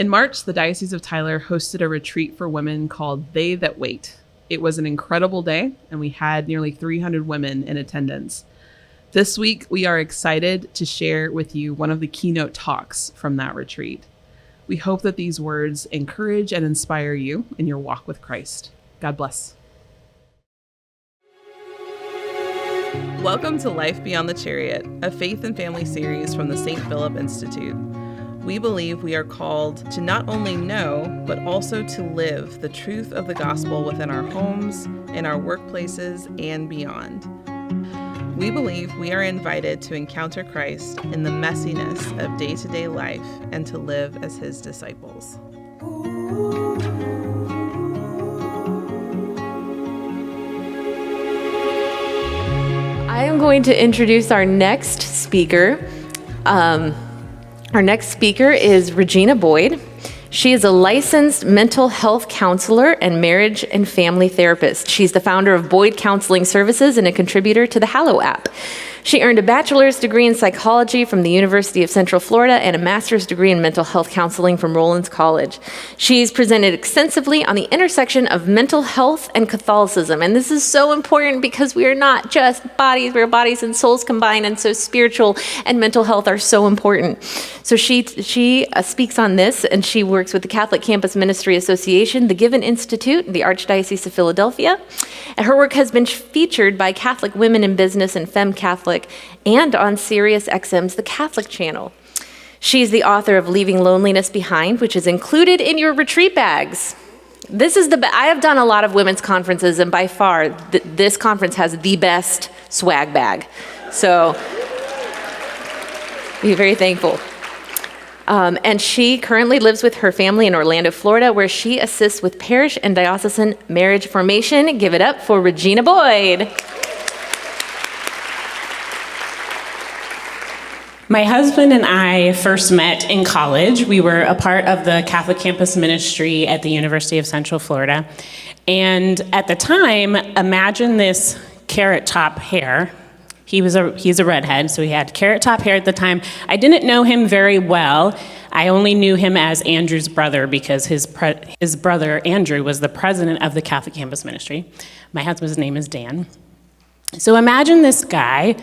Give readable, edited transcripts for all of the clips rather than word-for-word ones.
In March, the Diocese of Tyler hosted a retreat for women called They That Wait. It was an incredible day, and we had nearly 300 women in attendance. This week, we are excited to share with you one of the keynote talks from that retreat. We hope that these words encourage and inspire you in your walk with Christ. God bless. Welcome to Life Beyond the Chariot, a faith and family series from the St. Philip Institute. We believe we are called to not only know, but also to live the truth of the gospel within our homes, in our workplaces, and beyond. We believe we are invited to encounter Christ in the messiness of day-to-day life and to live as his disciples. I am going to introduce our next speaker. Our next speaker is Regina Boyd. She is a licensed mental health counselor and marriage and family therapist. She's the founder of Boyd Counseling Services and a contributor to the Hallow app. She earned a bachelor's degree in psychology from the University of Central Florida and a master's degree in mental health counseling from Rollins College. She's presented extensively on the intersection of mental health and Catholicism. And this is so important because we are not just bodies, we're bodies and souls combined. And so spiritual and mental health are so important. So she speaks on this, and she works with the Catholic Campus Ministry Association, the Given Institute, the Archdiocese of Philadelphia. And her work has been featured by Catholic Women in Business and Femme Catholic and on Sirius XM's The Catholic Channel. She's the author of Leaving Loneliness Behind, which is included in your retreat bags. I have done a lot of women's conferences, and by far, this conference has the best swag bag. So, be very thankful. And she currently lives with her family in Orlando, Florida, where she assists with parish and diocesan marriage formation. Give it up for Regina Boyd. My husband and I first met in college. We were a part of the Catholic Campus Ministry at the University of Central Florida. And at the time, imagine this carrot top hair. He's a redhead, so he had carrot top hair at the time. I didn't know him very well. I only knew him as Andrew's brother because his brother, Andrew, was the president of the Catholic Campus Ministry. My husband's name is Dan. So imagine this guy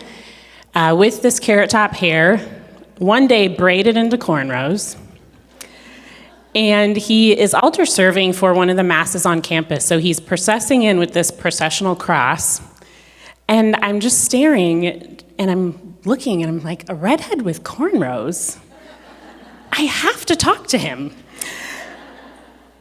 with this carrot top hair, one day braided into cornrows, and he is altar serving for one of the masses on campus. So he's processing in with this processional cross, and I'm just staring, and I'm looking, and I'm like, a redhead with cornrows? I have to talk to him.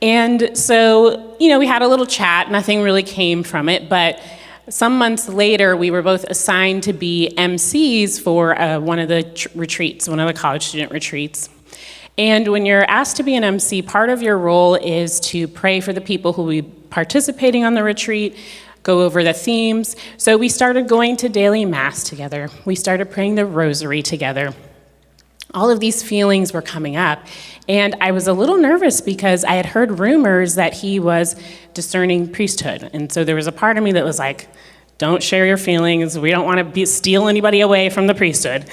And so, we had a little chat. Nothing really came from it, but some months later, we were both assigned to be MCs for one of the retreats, one of the college student retreats. And when you're asked to be an MC, part of your role is to pray for the people who will be participating on the retreat, go over the themes. So we started going to daily mass together. We started praying the rosary together. All of these feelings were coming up, and I was a little nervous because I had heard rumors that he was discerning priesthood, and so there was a part of me that was like, don't share your feelings, we don't want to steal anybody away from the priesthood.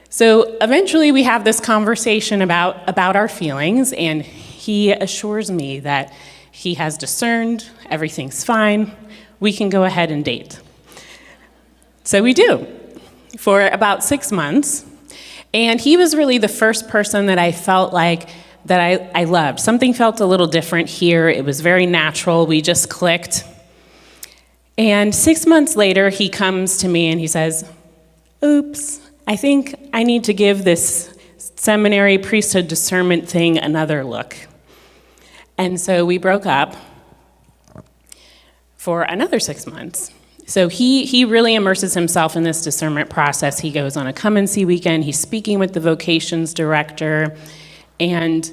So eventually we have this conversation about our feelings, and he assures me that he has discerned, everything's fine, we can go ahead and date. So we do. For about 6 months, and he was really the first person that I felt like that I loved. Something felt a little different here. It was very natural. We just clicked. And 6 months later, he comes to me and he says, oops, I think I need to give this seminary priesthood discernment thing another look. And so we broke up for another 6 months. So he really immerses himself in this discernment process. He goes on a come and see weekend. He's speaking with the vocations director. And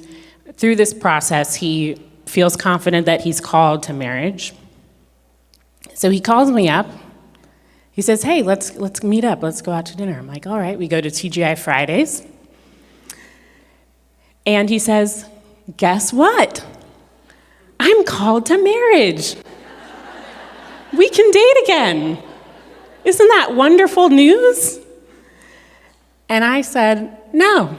through this process, he feels confident that he's called to marriage. So he calls me up. He says, hey, let's meet up. Let's go out to dinner. I'm like, all right. We go to TGI Fridays. And he says, guess what? I'm called to marriage. We can date again. Isn't that wonderful news? And I said, no.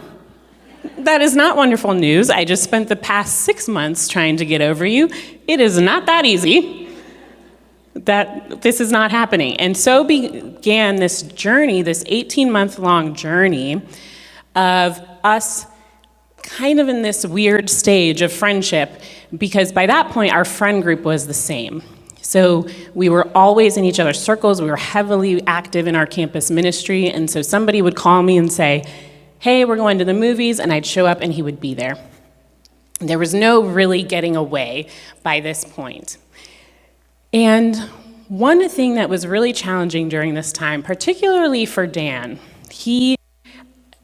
that is not wonderful news. I just spent the past 6 months trying to get over you. It is not that easy. That this is not happening. And so began this journey, this 18-month-long journey of us kind of in this weird stage of friendship, because by that point, our friend group was the same. So we were always in each other's circles. We were heavily active in our campus ministry. And so somebody would call me and say, hey, we're going to the movies, and I'd show up and he would be there. There was no really getting away by this point. And one thing that was really challenging during this time, particularly for Dan, he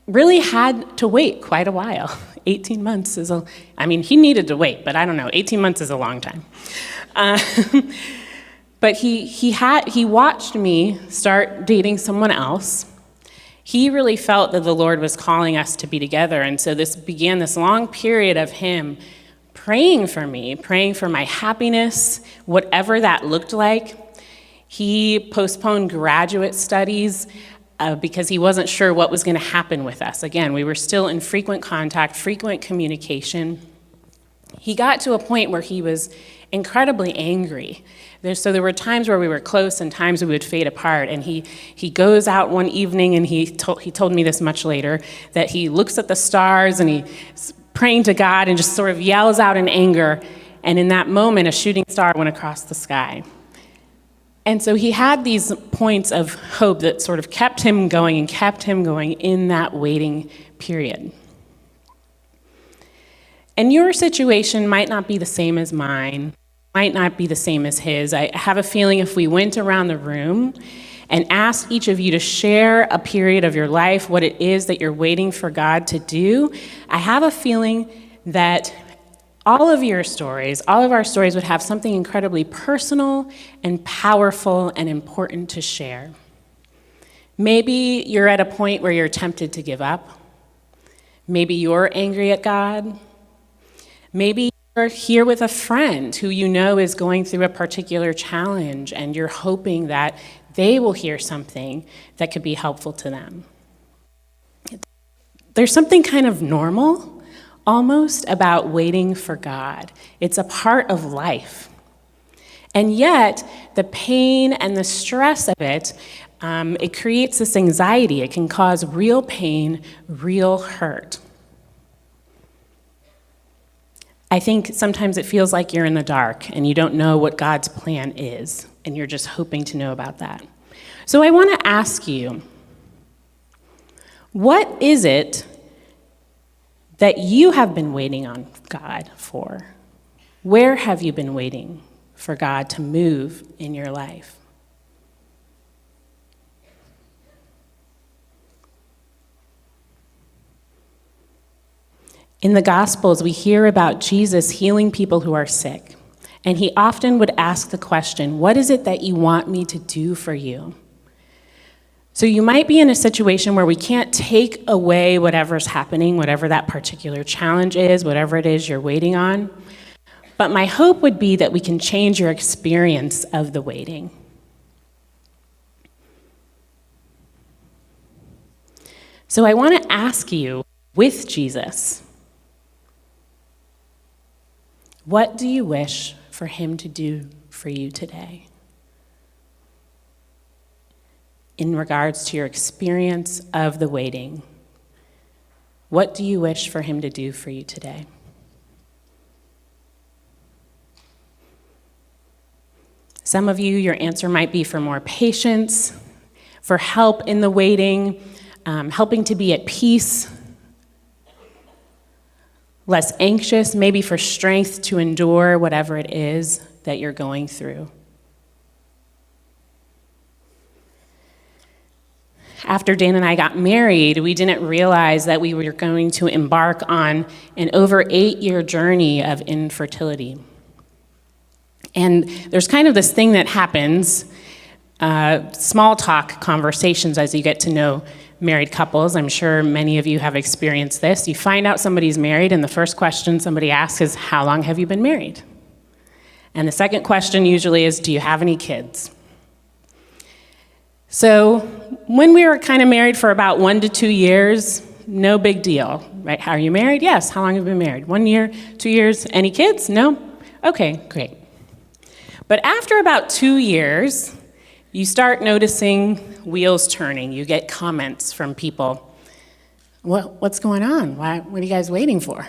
really had to wait quite a while. 18 months is he needed to wait, but I don't know, 18 months is a long time. But he watched me start dating someone else. He really felt that the Lord was calling us to be together, and so this began this long period of him praying for me, praying for my happiness, whatever that looked like. He postponed graduate studies because he wasn't sure what was going to happen with us. Again, we were still in frequent contact, frequent communication. He got to a point where he was incredibly angry. So there were times where we were close and times we would fade apart. And he goes out one evening, and he told me this much later, that he looks at the stars and he's praying to God and just sort of yells out in anger. And in that moment, a shooting star went across the sky. And so he had these points of hope that sort of kept him going in that waiting period. And your situation might not be the same as mine, might not be the same as his. I have a feeling if we went around the room and asked each of you to share a period of your life, what it is that you're waiting for God to do, I have a feeling that all of our stories would have something incredibly personal and powerful and important to share. Maybe you're at a point where you're tempted to give up. Maybe you're angry at God. Maybe you're here with a friend who you know is going through a particular challenge, and you're hoping that they will hear something that could be helpful to them. There's something kind of normal almost about waiting for God. It's a part of life. And yet, the pain and the stress of it, it creates this anxiety. It can cause real pain, real hurt. I think sometimes it feels like you're in the dark and you don't know what God's plan is, and you're just hoping to know about that. So I want to ask you, what is it that you have been waiting on God for? Where have you been waiting for God to move in your life? In the Gospels, we hear about Jesus healing people who are sick, and he often would ask the question, what is it that you want me to do for you? So you might be in a situation where we can't take away whatever's happening, whatever that particular challenge is, whatever it is you're waiting on. But my hope would be that we can change your experience of the waiting. So I want to ask you, with Jesus, what do you wish for him to do for you today? In regards to your experience of the waiting, what do you wish for him to do for you today? Some of you, your answer might be for more patience, for help in the waiting, helping to be at peace, less anxious, maybe for strength to endure whatever it is that you're going through. After Dan and I got married, we didn't realize that we were going to embark on an over 8-year journey of infertility. And there's kind of this thing that happens, small talk conversations as you get to know married couples. I'm sure many of you have experienced this. You find out somebody's married, and the first question somebody asks is, how long have you been married? And the second question usually is, do you have any kids? So when we were kind of married for about 1 to 2 years, No big deal, right? How are you married? Yes. How long have you been married? 1 year, 2 years? Any kids? No? Okay, great. But after about 2 years, you start noticing wheels turning. You get comments from people. What's going on? What are you guys waiting for?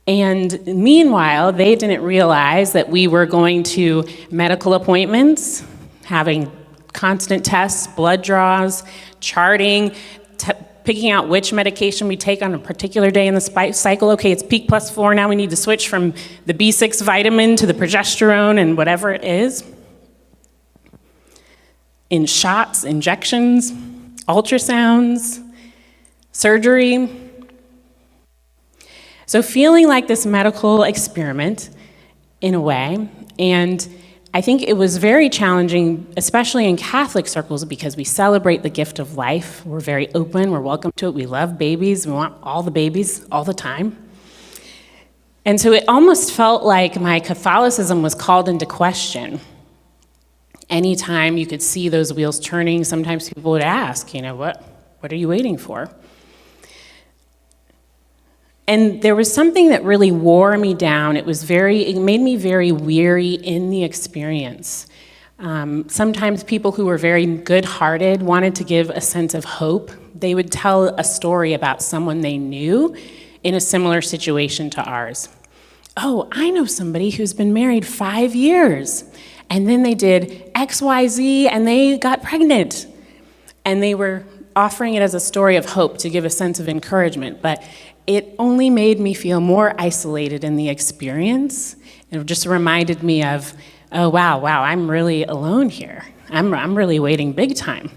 And meanwhile, they didn't realize that we were going to medical appointments, having constant tests, blood draws, charting, picking out which medication we take on a particular day in the cycle. Okay, it's peak +4, now we need to switch from the B6 vitamin to the progesterone and whatever it is. In shots, injections, ultrasounds, surgery. So feeling like this medical experiment in a way, and I think it was very challenging, especially in Catholic circles, because we celebrate the gift of life. We're very open, we're welcome to it, we love babies, we want all the babies all the time. And so it almost felt like my Catholicism was called into question. Anytime you could see those wheels turning, sometimes people would ask, what are you waiting for? And there was something that really wore me down. It made me very weary in the experience. Sometimes people who were very good-hearted wanted to give a sense of hope. They would tell a story about someone they knew in a similar situation to ours. Oh, I know somebody who's been married 5 years, and then they did X, Y, Z, and they got pregnant. And they were offering it as a story of hope to give a sense of encouragement, but it only made me feel more isolated in the experience. It just reminded me of, oh, wow, I'm really alone here. I'm really waiting big time.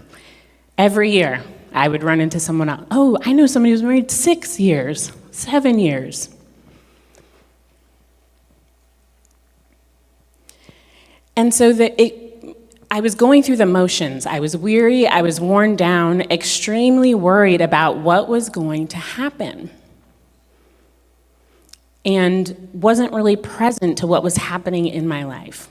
Every year, I would run into someone else. Oh, I know somebody who's married 6 years, 7 years. And so I was going through the motions. I was weary, I was worn down, extremely worried about what was going to happen, and wasn't really present to what was happening in my life.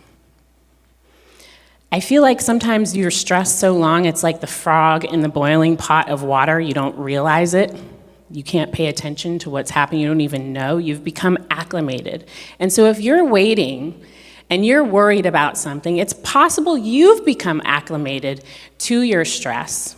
I feel like sometimes you're stressed so long, it's like the frog in the boiling pot of water. You don't realize it. You can't pay attention to what's happening. You don't even know. You've become acclimated. And so if you're waiting and you're worried about something, it's possible you've become acclimated to your stress,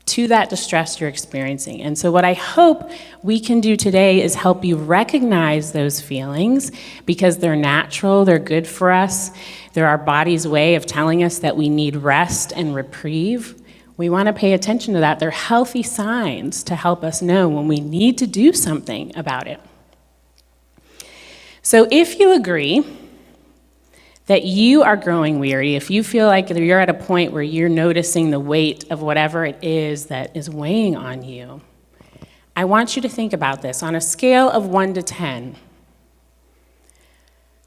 to that distress you're experiencing. And so what I hope we can do today is help you recognize those feelings, because they're natural, they're good for us. They're our body's way of telling us that we need rest and reprieve. We want to pay attention to that. They're healthy signs to help us know when we need to do something about it. So if you agree that you are growing weary, if you feel like you're at a point where you're noticing the weight of whatever it is that is weighing on you, I want you to think about this. On a scale of 1 to 10,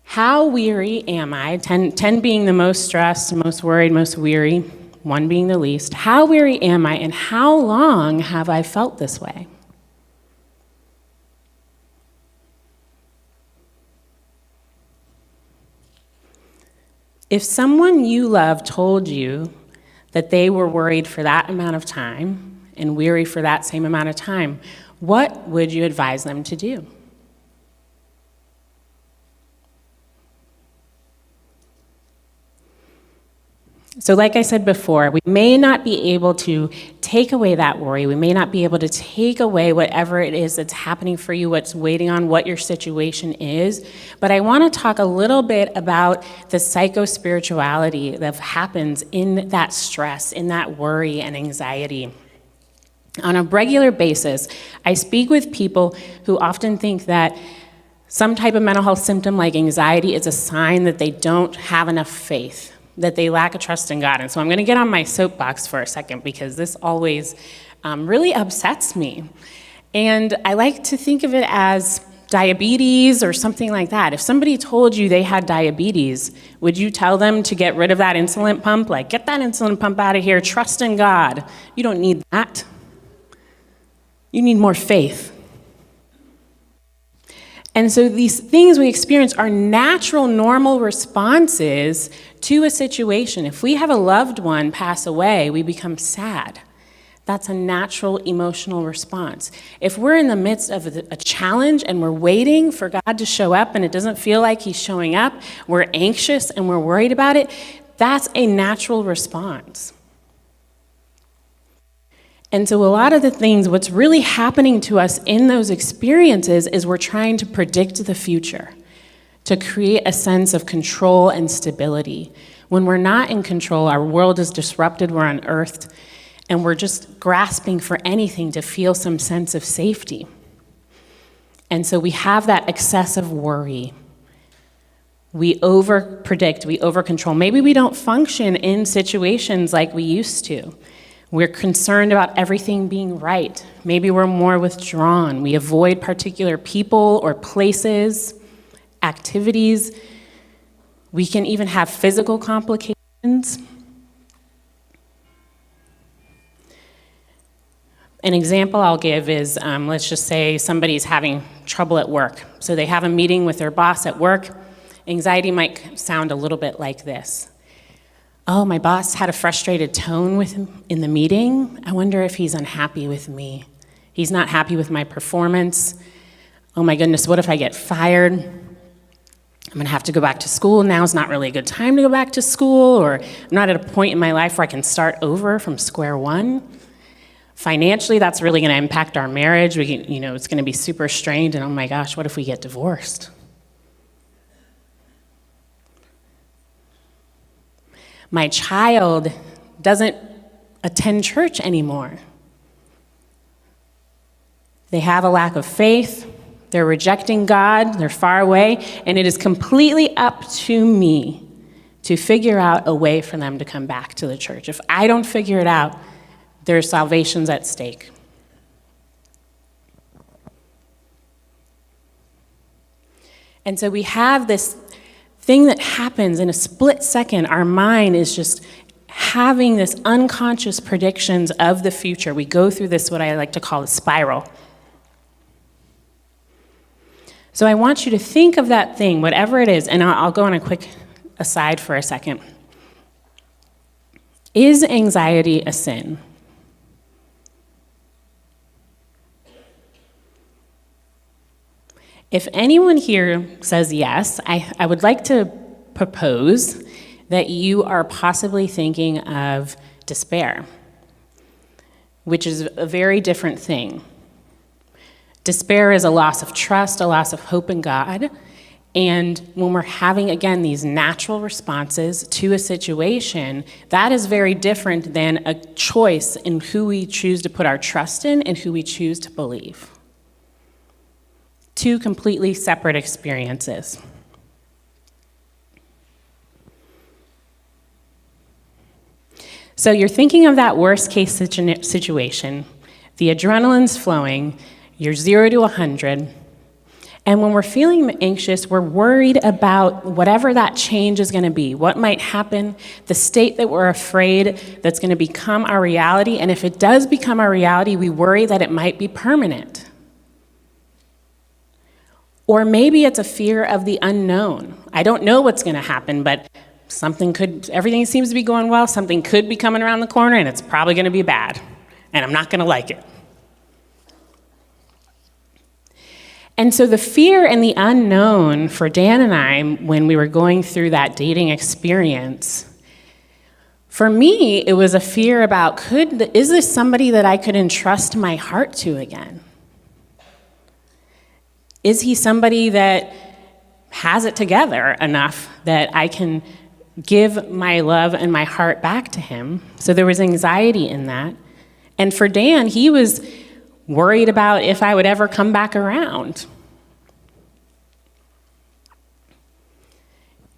how weary am I? 10 being the most stressed, most worried, most weary, 1 being the least. How weary am I, and how long have I felt this way? If someone you love told you that they were worried for that amount of time and weary for that same amount of time, what would you advise them to do? So like I said before, we may not be able to take away that worry. We may not be able to take away whatever it is that's happening for you, what's waiting on, what your situation is. But I want to talk a little bit about the psychospirituality that happens in that stress, in that worry and anxiety. On a regular basis, I speak with people who often think that some type of mental health symptom like anxiety is a sign that they don't have enough faith, that they lack a trust in God. And so I'm going to get on my soapbox for a second, because this always really upsets me. And I like to think of it as diabetes or something like that. If somebody told you they had diabetes, would you tell them to get rid of that insulin pump? Like, get that insulin pump out of here, trust in God. You don't need that. You need more faith. And so these things we experience are natural, normal responses to a situation. If we have a loved one pass away, we become sad. That's a natural emotional response. If we're in the midst of a challenge and we're waiting for God to show up and it doesn't feel like he's showing up, we're anxious and we're worried about it, that's a natural response. And so a lot of the things, what's really happening to us in those experiences is we're trying to predict the future, to create a sense of control and stability. When we're not in control, our world is disrupted, we're unearthed, and we're just grasping for anything to feel some sense of safety. And so we have that excessive worry. We over-predict, we over-control. Maybe we don't function in situations like we used to. We're concerned about everything being right. Maybe we're more withdrawn. We avoid particular people or places, activities. We can even have physical complications. An example I'll give is, let's just say somebody's having trouble at work. So they have a meeting with their boss at work. Anxiety might sound a little bit like this. Oh, my boss had a frustrated tone with him in the meeting. I wonder if he's unhappy with me. He's not happy with my performance. Oh my goodness, what if I get fired? I'm gonna have to go back to school. Now's not really a good time to go back to school, or I'm not at a point in my life where I can start over from square one. Financially, that's really gonna impact our marriage. It's gonna be super strained, and oh my gosh, what if we get divorced? My child doesn't attend church anymore. They have a lack of faith, they're rejecting God, they're far away, and it is completely up to me to figure out a way for them to come back to the church. If I don't figure it out, their salvation's at stake. And so we have this thing that happens in a split second. Our mind is just having this unconscious predictions of the future. We go through this, what I like to call a spiral. So I want you to think of that thing, whatever it is, and I'll go on a quick aside for a second. Is anxiety a sin? If anyone here says yes, I would like to propose that you are possibly thinking of despair, which is a very different thing. Despair is a loss of trust, a loss of hope in God, and when we're having, again, these natural responses to a situation, that is very different than a choice in who we choose to put our trust in and who we choose to believe. Two completely separate experiences. So you're thinking of that worst case situation, the adrenaline's flowing, you're 0 to 100, and when we're feeling anxious, we're worried about whatever that change is going to be, what might happen, the state that we're afraid that's going to become our reality, and if it does become our reality, we worry that it might be permanent. Or maybe it's a fear of the unknown. I don't know what's going to happen, but everything seems to be going well, something could be coming around the corner, and it's probably going to be bad, and I'm not going to like it. And so the fear and the unknown for Dan and I, when we were going through that dating experience, for me, it was a fear about, is this somebody that I could entrust my heart to again? Is he somebody that has it together enough that I can give my love and my heart back to him? So there was anxiety in that. And for Dan, he was worried about if I would ever come back around.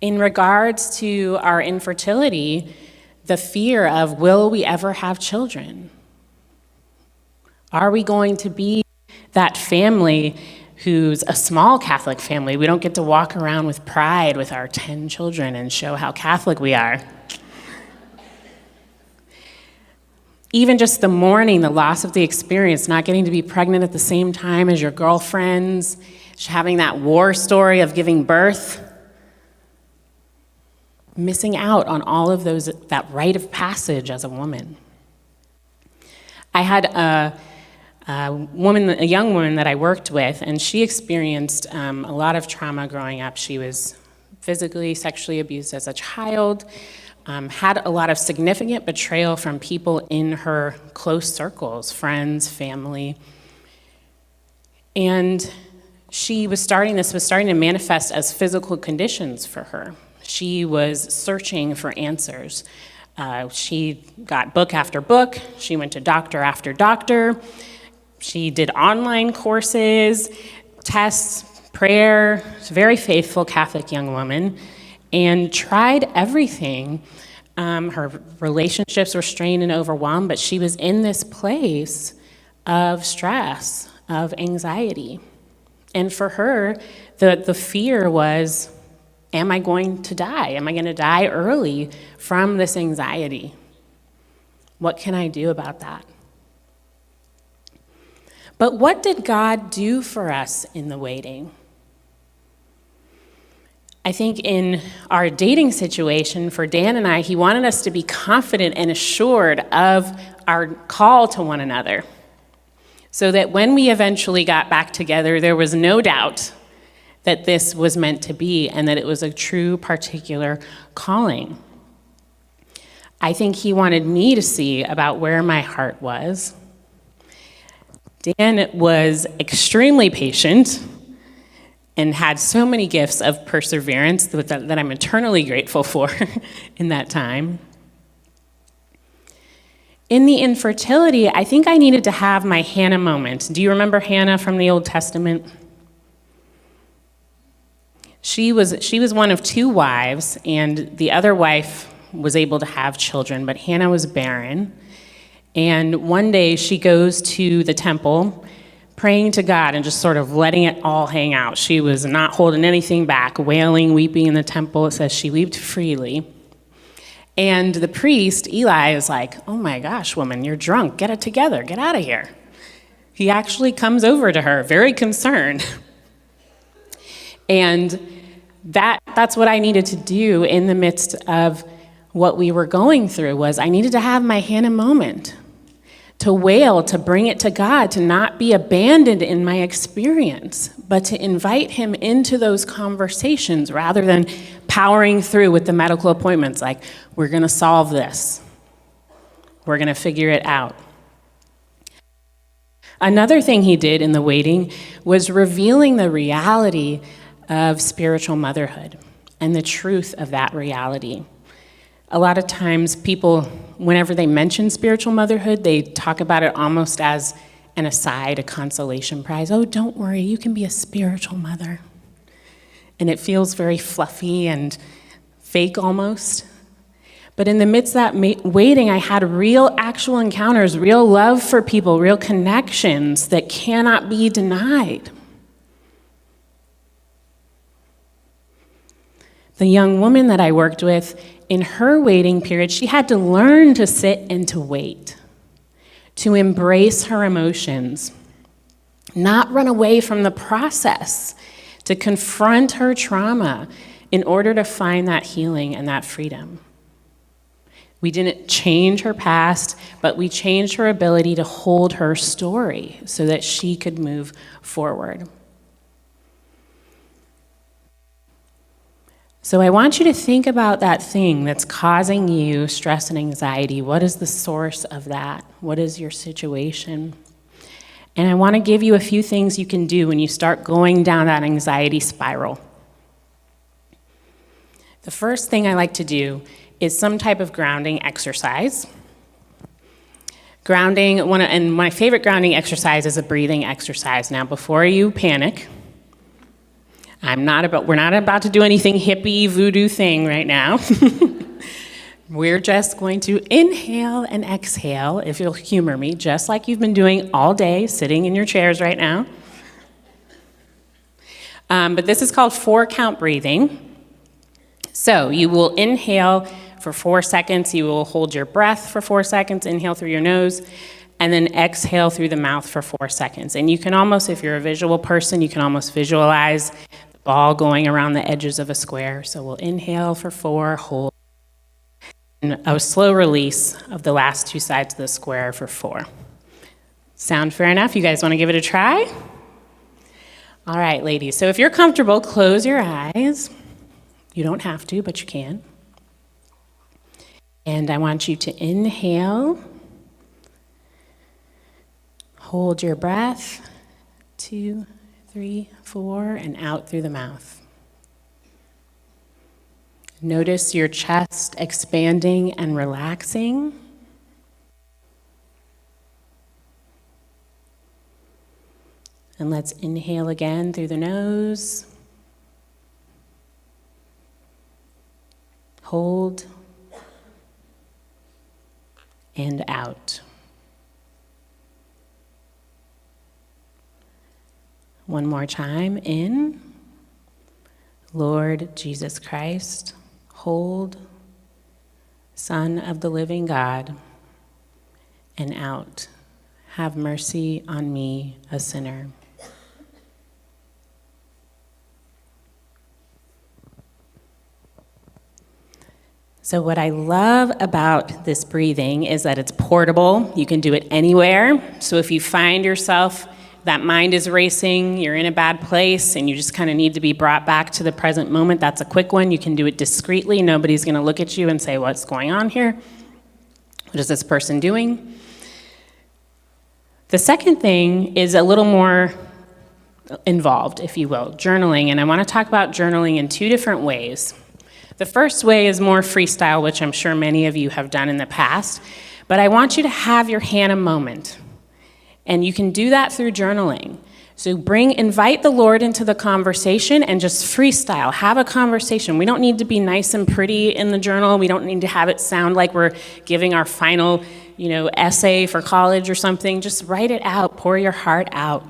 In regards to our infertility, the fear of, will we ever have children? Are we going to be that family who's a small Catholic family? We don't get to walk around with pride with our 10 children and show how Catholic we are. Even just the mourning, the loss of the experience, not getting to be pregnant at the same time as your girlfriends, having that war story of giving birth, missing out on all of those, that rite of passage as a woman. I had a young woman that I worked with, and she experienced a lot of trauma growing up. She was physically, sexually abused as a child, had a lot of significant betrayal from people in her close circles, friends, family. And this was starting to manifest as physical conditions for her. She was searching for answers. She got book after book. She went to doctor after doctor. She did online courses, tests, prayer. She's a very faithful Catholic young woman, and tried everything. Her relationships were strained and overwhelmed, but she was in this place of stress, of anxiety. And for her, the fear was, am I going to die? Am I going to die early from this anxiety? What can I do about that? But what did God do for us in the waiting? I think in our dating situation for Dan and I, he wanted us to be confident and assured of our call to one another, so that when we eventually got back together, there was no doubt that this was meant to be and that it was a true particular calling. I think he wanted me to see about where my heart was. Dan was extremely patient and had so many gifts of perseverance that I'm eternally grateful for in that time. In the infertility, I think I needed to have my Hannah moment. Do you remember Hannah from the Old Testament? She was one of 2 wives, and the other wife was able to have children, but Hannah was barren. And one day she goes to the temple, praying to God and just sort of letting it all hang out. She was not holding anything back, wailing, weeping in the temple. It says she wept freely. And the priest, Eli, is like, oh my gosh, woman, you're drunk. Get it together. Get out of here. He actually comes over to her, very concerned. And that's what I needed to do in the midst of what we were going through. Was I needed to have my Hannah moment, to wail, to bring it to God, to not be abandoned in my experience, but to invite him into those conversations rather than powering through with the medical appointments, like, we're going to solve this. We're going to figure it out. Another thing he did in the waiting was revealing the reality of spiritual motherhood and the truth of that reality. A lot of times people, whenever they mention spiritual motherhood, they talk about it almost as an aside, a consolation prize. Oh, don't worry, you can be a spiritual mother. And it feels very fluffy and fake almost. But in the midst of that waiting, I had real actual encounters, real love for people, real connections that cannot be denied. The young woman that I worked with, in her waiting period, she had to learn to sit and to wait, to embrace her emotions, not run away from the process, to confront her trauma in order to find that healing and that freedom. We didn't change her past, but we changed her ability to hold her story so that she could move forward. So I want you to think about that thing that's causing you stress and anxiety. What is the source of that? What is your situation? And I want to give you a few things you can do when you start going down that anxiety spiral. The first thing I like to do is some type of grounding exercise. Grounding, and my favorite grounding exercise is a breathing exercise. Now, before you panic, we're not about to do anything hippie voodoo thing right now. We're just going to inhale and exhale, if you'll humor me, just like you've been doing all day, sitting in your chairs right now. But this is called 4-count breathing. So you will inhale for 4 seconds. You will hold your breath for 4 seconds, inhale through your nose, and then exhale through the mouth for 4 seconds. And you can almost, if you're a visual person, you can almost visualize the ball going around the edges of a square. So we'll inhale for 4, hold, and a slow release of the last 2 sides of the square for 4. Sound fair enough? You guys want to give it a try? All right, ladies. So if you're comfortable, close your eyes. You don't have to, but you can. And I want you to inhale. Hold your breath. 2, 3, 4, and out through the mouth. Notice your chest expanding and relaxing. And let's inhale again through the nose. Hold. And out. One more time, in. Lord Jesus Christ, hold, Son of the living God, and out. Have mercy on me, a sinner. So what I love about this breathing is that it's portable. You can do it anywhere. So if you find yourself, that mind is racing, you're in a bad place, and you just kind of need to be brought back to the present moment, that's a quick one. You can do it discreetly. Nobody's going to look at you and say, what's going on here? What is this person doing? The second thing is a little more involved, if you will, journaling. And I want to talk about journaling in 2 different ways. The first way is more freestyle, which I'm sure many of you have done in the past, but I want you to have your Hannah moment. And you can do that through journaling. So invite the Lord into the conversation and just freestyle, have a conversation. We don't need to be nice and pretty in the journal. We don't need to have it sound like we're giving our final, essay for college or something. Just write it out, pour your heart out.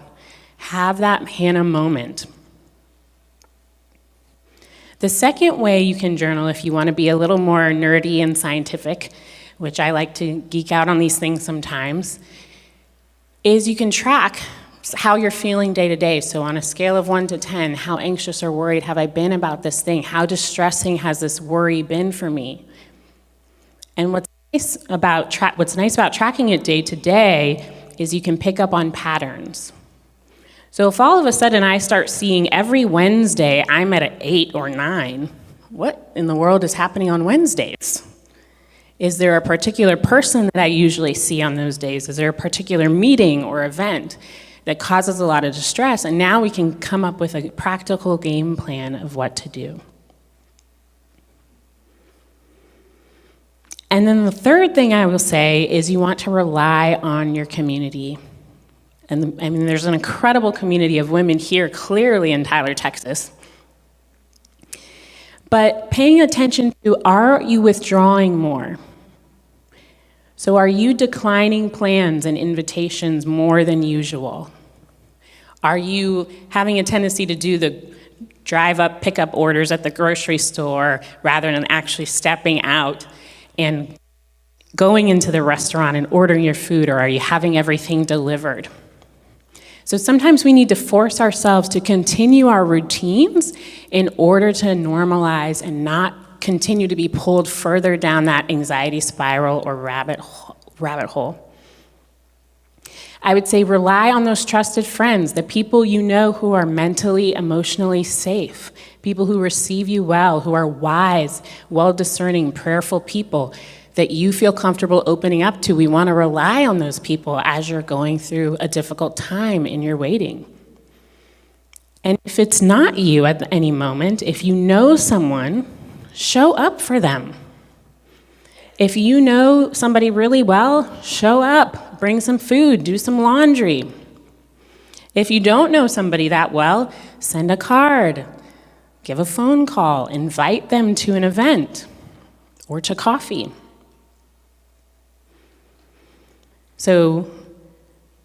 Have that Hannah moment. The second way you can journal, if you want to be a little more nerdy and scientific, which I like to geek out on these things sometimes, is you can track how you're feeling day to day. So on a scale of 1 to 10, how anxious or worried have I been about this thing? How distressing has this worry been for me? And what's nice about tracking it day to day is you can pick up on patterns. So if all of a sudden I start seeing every Wednesday I'm at an 8 or 9, what in the world is happening on Wednesdays? Is there a particular person that I usually see on those days? Is there a particular meeting or event that causes a lot of distress? And now we can come up with a practical game plan of what to do. And then the third thing I will say is you want to rely on your community. And there's an incredible community of women here, clearly in Tyler, Texas. But paying attention to, are you withdrawing more? So are you declining plans and invitations more than usual? Are you having a tendency to do the drive-up, pick-up orders at the grocery store rather than actually stepping out and going into the restaurant and ordering your food, or are you having everything delivered? So sometimes we need to force ourselves to continue our routines in order to normalize and not continue to be pulled further down that anxiety spiral or rabbit hole. I would say rely on those trusted friends, the people you know who are mentally, emotionally safe, people who receive you well, who are wise, well-discerning, prayerful people that you feel comfortable opening up to. We want to rely on those people as you're going through a difficult time in your waiting. And if it's not you at any moment, if you know someone, show up for them. If you know somebody really well, show up, bring some food, do some laundry. If you don't know somebody that well, send a card, give a phone call, invite them to an event or to coffee. So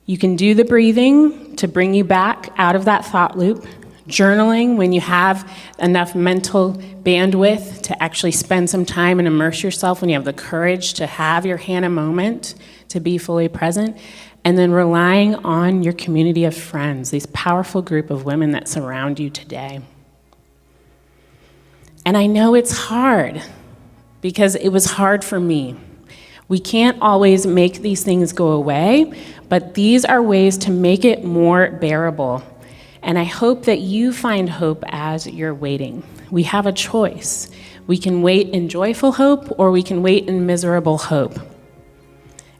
you can do the breathing to bring you back out of that thought loop. journaling when you have enough mental bandwidth to actually spend some time and immerse yourself, when you have the courage to have your Hannah moment, to be fully present, and then relying on your community of friends, these powerful group of women that surround you today. And I know it's hard, because it was hard for me. We can't always make these things go away, but these are ways to make it more bearable. And I hope that you find hope as you're waiting. We have a choice. We can wait in joyful hope, or we can wait in miserable hope.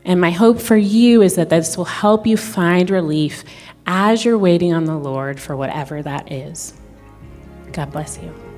And my hope for you is that this will help you find relief as you're waiting on the Lord for whatever that is. God bless you.